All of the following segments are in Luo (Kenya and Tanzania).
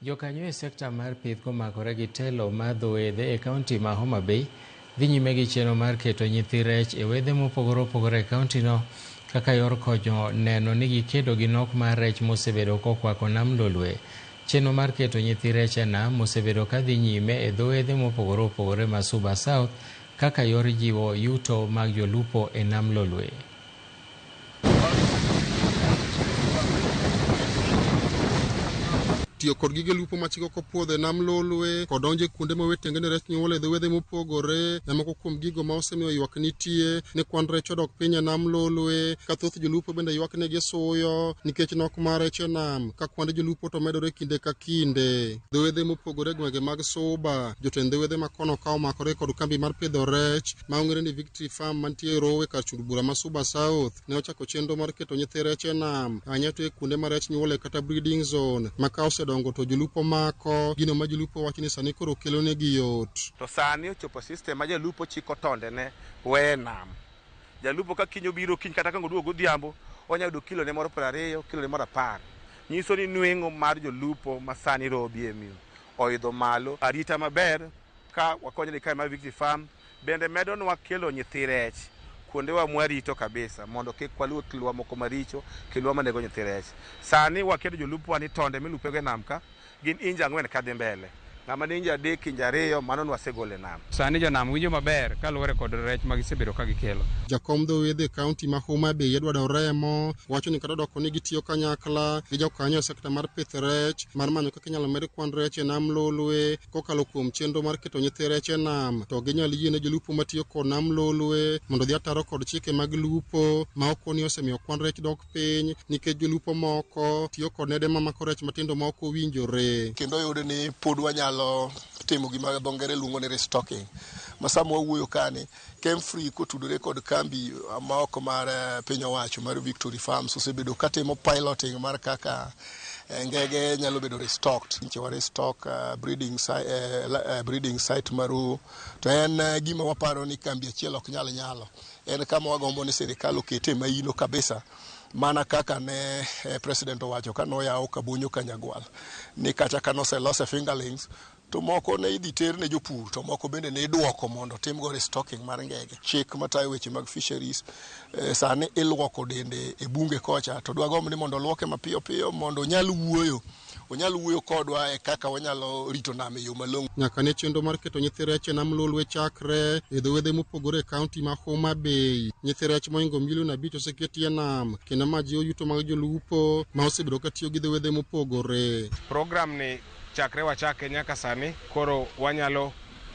Jokanyo e sekta mar pith komakore gi telo mar dho wedhe e kaunti ma Homa Bay dhi nyime gi chenro mar keto nyithi rech e wedhe mopogore opogore e kauntino kaka yor konyo neno ni gikedo gi nok mar rech mosebedo kokwako nam Lolwe. Chenro mar keto nyithi rech e nam mosebedo ka dhi nyime e dho wedhe mopogore opogore ma Suba South kaka yor jiwo yuto mag jolupo e nam Lolwe. Tiyo kod gige lupo machiko kopuodhe nam Lolwe kod donje kuonde ma wetenge ne rech nyuole dho wedhe mopogore moko kuom gigo ma osemiyo ywak nitie ne kwan rech odok piny e nam Lolwe ka thoth jolupo bende ywak negi suyo nikech nok mar rech e nam ka kwand jolupo to medore kinde ka kinde. Dho wedhe mopogore gwenge mag Suba, jotend dho wedhe ma kono ka omakore kod kambi mar pidho rech ma ong'ere ni Victory Farm mantie Rowe kar chund bura ma Suba South ne ochako chenro mar keto nyithi rech e nam ahinya to e kuonde ma rech nyuole kata breeding zone ma ka dongo to jolupo mako gino ma jolupo wacho ni sani koro kelo negi yot. To sani ochopo system ma jolupo chiko tonde ne weye nam. Jalupo ka kinyo biro kiny kata kango duogo godhiambo onya yudo kilo ne moro 20, kilo ne moro 10. Nyiso ni nweng'o mar jolupo ma sani robi e miyo oidho malo. Arita maber ka wakonyre kai mar Victory Farm bende medonwa kelo nyithi rech kuonde wa mwarito kabisa mondo kik waluw kilwa moko maricho kilwa manego nyithi rech. Sani wakedo jolupo ni tonde milupego e nam ka gin inja 4 kadhi mbele. Ng'ama ne inja 3 inja 2 mano nwasegole nam. Sani jonam winjo maber kaluwore kod rech ma gisebedo ka gikelo. Jakom dho wedhe kaunti ma Homa Bay Edward Oremo wacho ni kata doko ni gitiyo kanyakla gi jokanyo e sekta mar pith rech mar manyo kaka inyalo med kwan rech e nam Lolwe kokalo kuom chenro mar keto nyithi rech e nam to ginyalo yiene jolupo matiyo kod nam Lolwe mondo dhi ataro kod chike mag lupo ma okoni osemiyo kwan rech dok piny nikech jolupo moko tiyo kod nede mamako rech matindo ma ok owinjore. Kendo yudo ni pod wanyalo timo gima dho ngere luongo ni restocking. Masamo wuoyo kani Kemfree kotudore kod kambi ma oko mar piny owacho mar Victory Farms osebedo katimo piloting mar kaka ngege nyalo bedo restocked. Nche wa restock breeding site maru to en gima waparo ni kambi achiel ok nyalo. En kama wagombo ni sirikal okete maino kabisa. Mana kaka ne president owacho ka noyawo Kabonyo Kanyagwal ni kata kanoselose fingerlings to moko ne idhi ter ne jopur to moko bende ne idwoko mondo tim go restocking mar ngege. Chik matayo weche mag fisheries sani ilwoko dende e bunge kocha to dwagombo ni mondo luoke mapiyo piyo mondo onyalo wuoyo kodwa e kaka wanyalo rito nam e yo malong'o. Nyaka ne chenro mar keto nyithi rech e nam Lolwe chakre e dho wedhe mopogore e kaunti ma Homa Bay. Nyithi rech moingo 5 milion oseketi e nam kendo ma jiwo yuto mag jolupo ma osebedo ka tiyo gi dho wedhe mopogore. Program ni chakre wachake nyaka sani koro wanyalo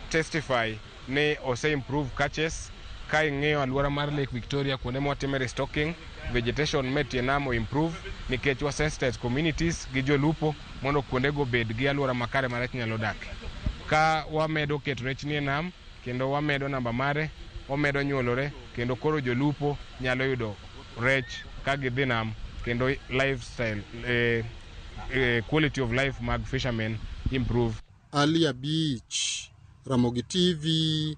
testify ni ose improve catches ka ing'iyo alwora mar Lake Victoria kuonde motime restocking vegetation metie nam o improve nikech wa sensitize communities gi jolupo mondo kuonde go bed gi alwora makare ma rech nyalo dak. Ka wamedo keto rech ni e nam kendo wamedo namba mare wamedo nyuolore kendo koro jolupo nyalo yudo rech ka gidhi nam kendo lifestyle quality of life mag fishermen improve. Alia Beach, Ramogi TV,